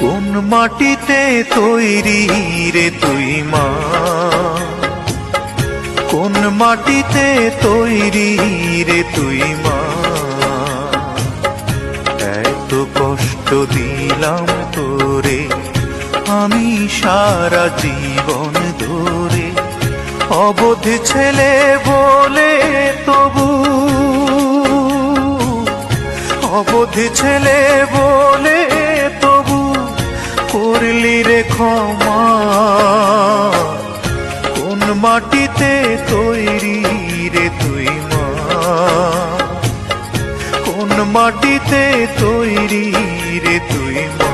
কোন মাটিতে তৈরি রে তুই মা, কোন মাটিতে তৈরি রে তুই মা। এত কষ্ট দিলাম তোরে আমি সারা জীবন ধরে, অবোধ ছেলে বলে তবু, অবোধ ছেলে বলে তবু করলি রে ক্ষমা। কোন মাটিতে তৈরি রে তুই মা, কোন মাটিতে তৈরি রে তুই মা।